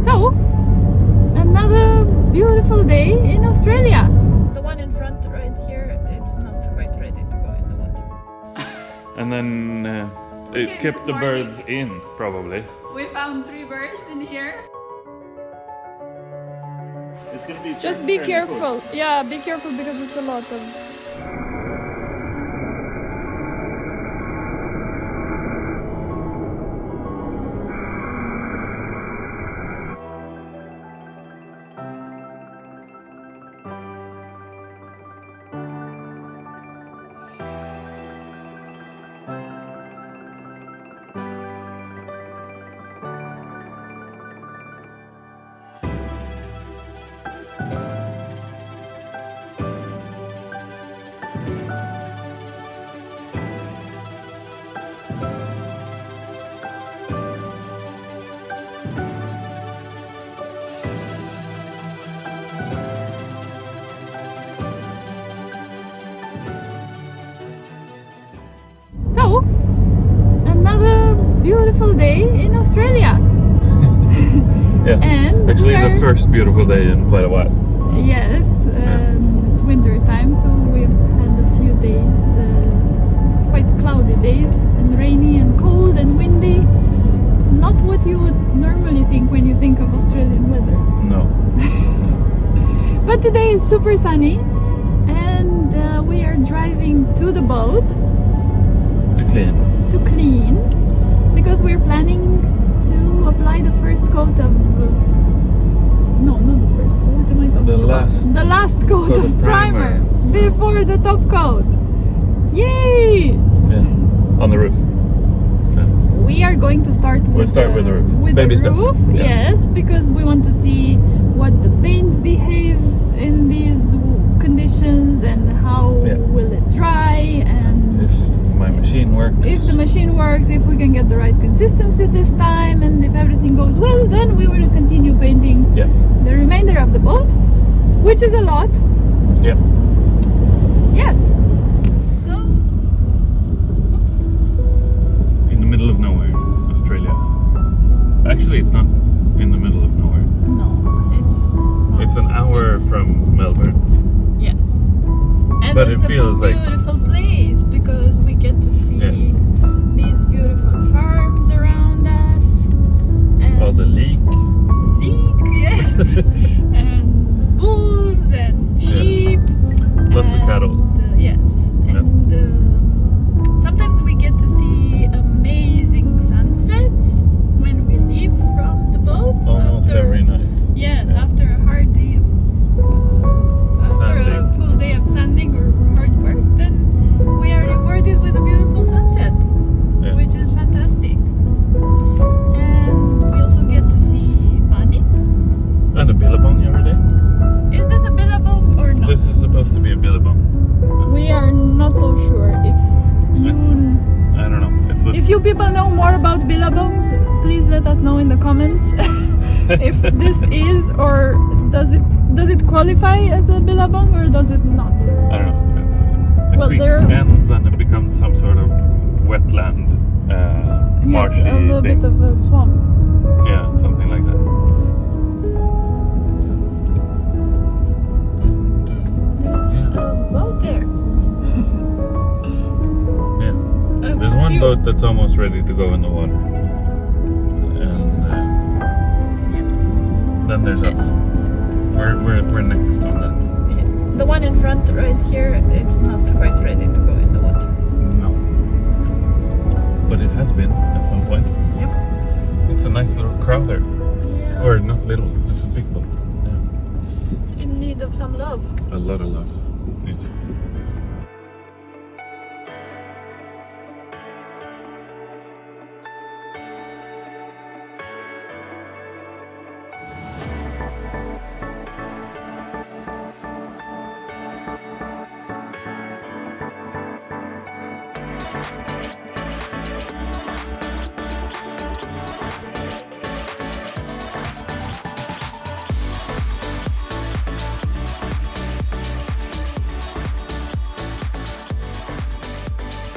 So, another beautiful day in Australia. The one in front right here, it's not quite ready to go in the water. And then it kept the birds in, probably. We found 3 birds in here. It's gonna be Just be careful. Yeah, be careful because it's a lot of... So, another beautiful day in Australia. Yeah, And actually the first beautiful day in quite a while. Yes, it's winter time, so we've had a few days, quite cloudy days, and rainy and cold and windy. Not what you would normally think when you think of Australian weather. No. But today is super sunny, and we are driving to the boat To clean because we're planning to apply the first coat of no, not the first. What am I talking about? The last coat of primer before the top coat. Yay! Yeah, on the roof. Yeah. We are going to start with We'll start with the roof. With Baby the steps. roof, Yeah. yes, because we want to see what the paint behaves in these conditions and how will it dry and If my machine works. if the machine works, if we can get the right consistency this time, and if everything goes well, then we will continue painting the remainder of the boat, which is a lot. Yeah. Yes. So, oops. In the middle of nowhere, Australia. Actually, it's not in the middle of nowhere. No, It's an hour from Melbourne. yes. And But it's it feels a like- beautiful place because we get to see these beautiful farms around us. And All the leek. yes. And bulls and sheep. Lots of cattle. Yes. And sometimes we get to see amazing sunsets when we leave from the boat. Almost every night. Yes, after a hard day of after a Sanding. full day of sanding or hard work, then we are rewarded with a beautiful sunset, Yeah. which is fantastic. And we also get to see bunnies. And a billabong every day. Is this a billabong or not? This is supposed to be a billabong. We are not so sure. I don't know. If you people know more about billabongs, please let us know in the comments if this is or does it qualify as a billabong or does it not? I don't know. Well, It there- ends and it becomes some sort of wetland, marshy Yes, a little thing. bit of a swamp. Yeah, something like that. There's Yeah. a boat there. Yeah. A There's one few- boat that's almost ready to go in the water. And then there's us. Yes. We're next on that. Yes. The one in front right here, it's not quite ready to go in the water. No. But it has been at some point. Yep. It's a nice little crowther. Yeah. Or not little, it's a big boat. Yeah. In need of some love. A lot of love. Yes.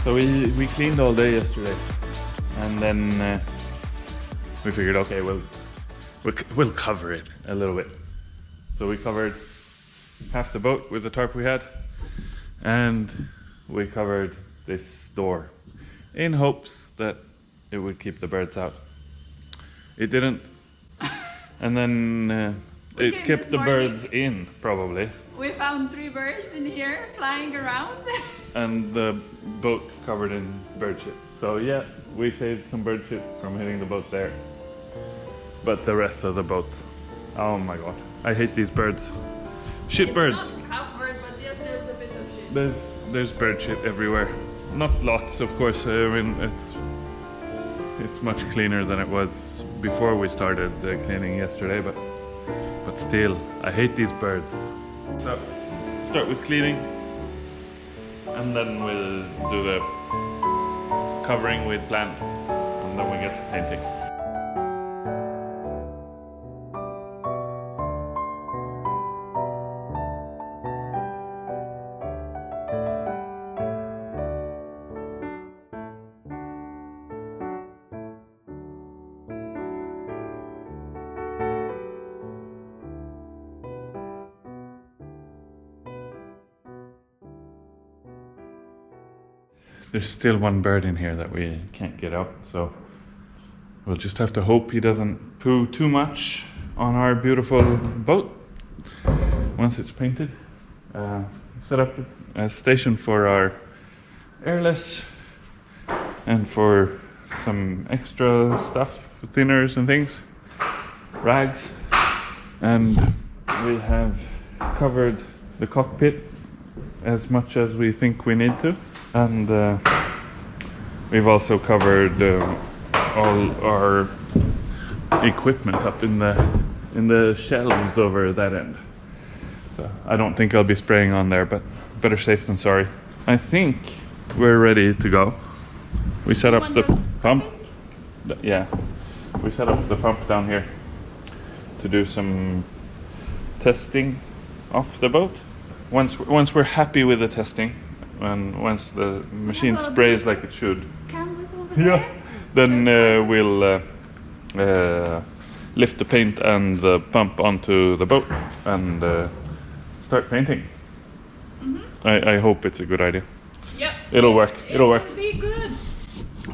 So we cleaned all day yesterday, and then we figured, okay, well, we'll cover it a little bit. So we covered half the boat with the tarp we had, and we covered this door in hopes that it would keep the birds out. It didn't, and then it kept the birds in, probably. We found 3 birds in here flying around. And the boat covered in bird shit. So yeah, we saved some bird shit from hitting the boat there. But the rest of the boat, oh my god, I hate these birds. Shit birds. It's not covered, but yes, there's a bit of shit. There's bird shit everywhere. Not lots, of course. I mean, it's much cleaner than it was before we started cleaning yesterday, but still, I hate these birds. So, start with cleaning, and then we'll do the covering we'd planned, and then we get to painting. There's still one bird in here that we can't get out, so we'll just have to hope he doesn't poo too much on our beautiful boat once it's painted. Set up a station for our airless and for some extra stuff, thinners and things, rags, and we have covered the cockpit as much as we think we need to. And we've also covered all our equipment up in the shelves over that end. So I don't think I'll be spraying on there, but better safe than sorry. I think we're ready to go. We set up the pump. Yeah, we set up the pump down here to do some testing off the boat. Once we're happy with the testing, and once the machine sprays like it should, yeah, then we'll lift the paint and the pump onto the boat and start painting. I hope it's a good idea. Yep. It'll work. It'll work. It'll be good.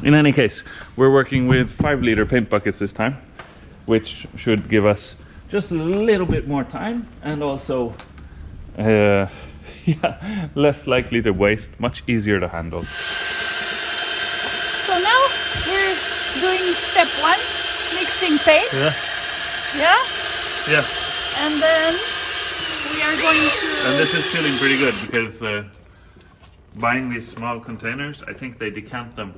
In any case, we're working with 5-liter paint buckets this time, which should give us just a little bit more time, and also yeah, less likely to waste, much easier to handle. So now we're doing step 1, mixing paint. Yeah. Yeah? Yeah. And then we are going to... And this is feeling pretty good because buying these small containers, I think they decant them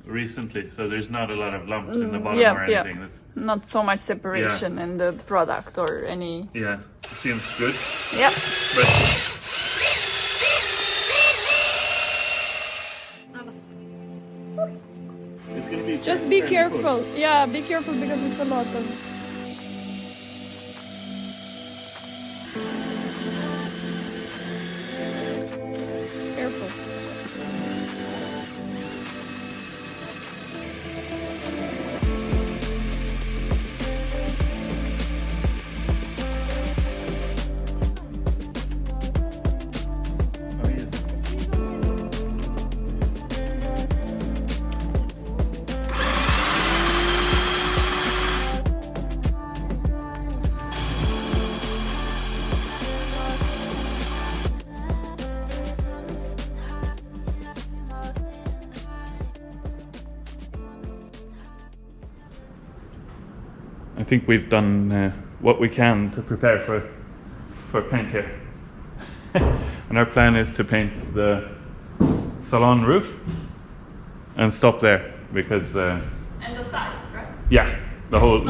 recently, so there's not a lot of lumps in the bottom or anything. Yeah. Not so much separation in the product or any... Yeah, seems good. Yeah. But just be careful. Yeah, be careful because it's a lot of... Careful. I think we've done what we can to prepare for paint here. And our plan is to paint the salon roof and stop there because And the sides, right? yeah, the whole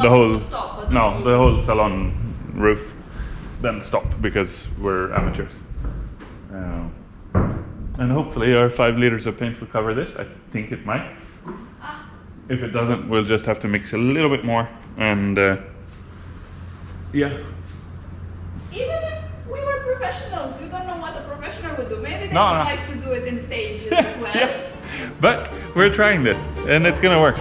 salon roof, then stop because we're amateurs. And hopefully our 5 liters of paint will cover this. I think it might. If it doesn't, we'll just have to mix a little bit more, and yeah. Even if we were professionals, we don't know what a professional would do. Maybe they would like to do it in stages as well. Yeah. But we're trying this, and it's gonna work.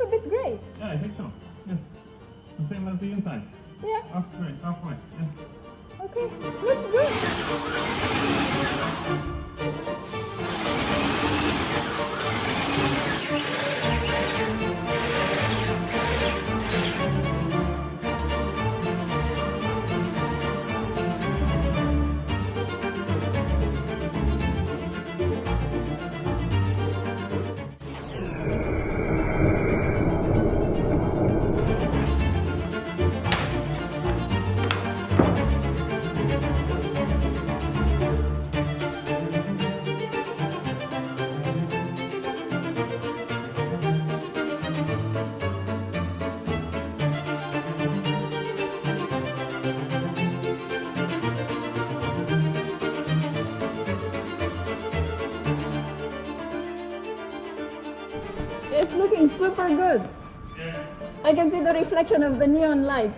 a bit grey. Yeah, I think so. Yes. The same as the inside. Yeah. Halfway. Yeah. Okay, looks good. It's looking super good. Yeah. I can see the reflection of the neon light.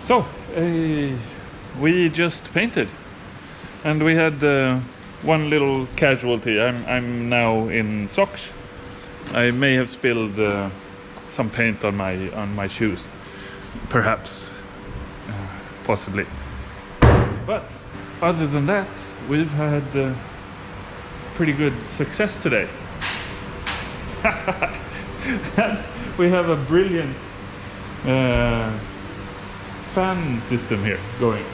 So, we just painted, and we had one little casualty. I'm now in socks. I may have spilled some paint on my shoes, perhaps, possibly. But other than that, we've had pretty good success today. And we have a brilliant fan system here going.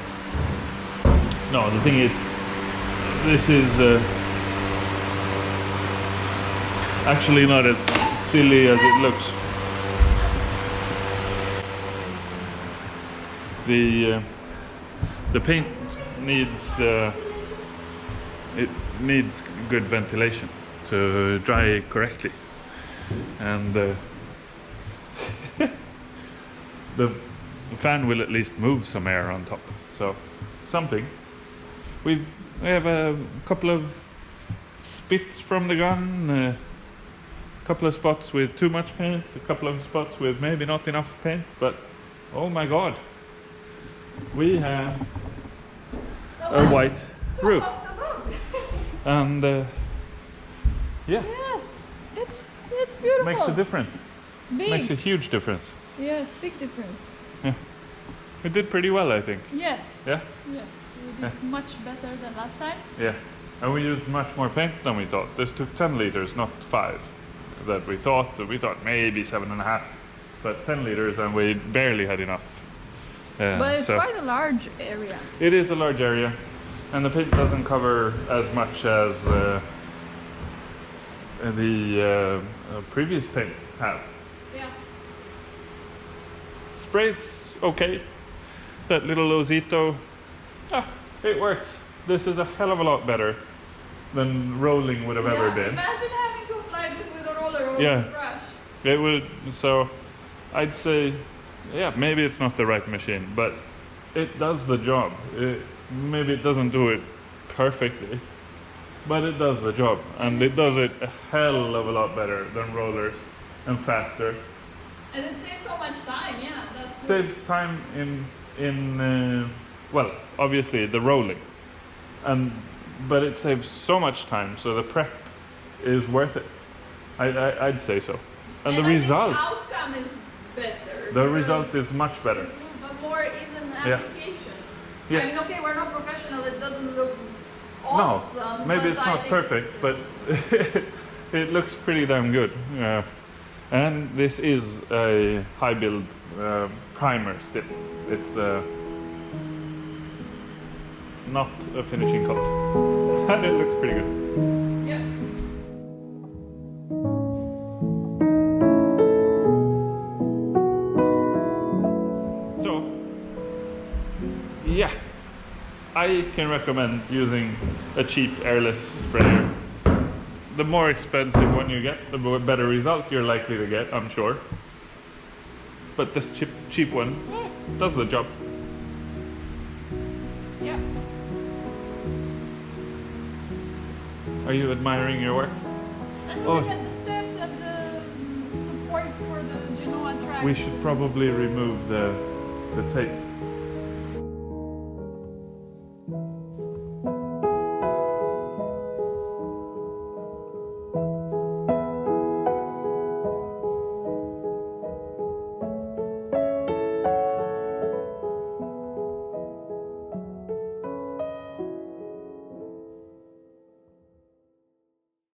No, the thing is, this is actually not as silly as it looks. The paint needs it needs good ventilation to dry correctly, and the fan will at least move some air on top, so something. We have a couple of spits from the gun, a couple of spots with too much paint, a couple of spots with maybe not enough paint, but oh my god, we have a white roof. And yeah, Yes, it's beautiful. makes a difference. Big. Makes a huge difference. Yes, big difference. Yeah, we did pretty well, I think. Yes. Yeah, Yes, we did much better than last time. yeah, and we used much more paint than we thought. This took 10 liters, not 5 that we thought. We thought maybe 7.5, but 10 liters, and we barely had enough. But it's so quite a large area. it is a large area, and the paint doesn't cover as much as the previous paints have. Yeah. Spray's okay. That little Osito, it works. This is a hell of a lot better than rolling would have ever been. Imagine having to apply this with a roller or Yeah. a brush. It would, so I'd say, yeah, maybe it's not the right machine, but it does the job. Maybe it doesn't do it perfectly, but it does the job, and it does it a hell of a lot better than rollers. and faster. And it saves so much time, yeah. That's Saves time in well, obviously the rolling, but it saves so much time. So the prep is worth it. I'd say so. And the result. The outcome is better. The result is much better. But more even application. Yes. I mean, okay, we're not professional. It doesn't look awesome. No, maybe it's not perfect, but it looks pretty damn good. And this is a high build primer still. It's not a finishing coat, and it looks pretty good. Yeah. So, yeah, I can recommend using a cheap airless sprayer. The more expensive one you get, the better result you're likely to get, I'm sure. But this cheap one does the job. Yeah. Are you admiring your work? And look at the steps and the supports for the Genoa track. We should probably remove the tape.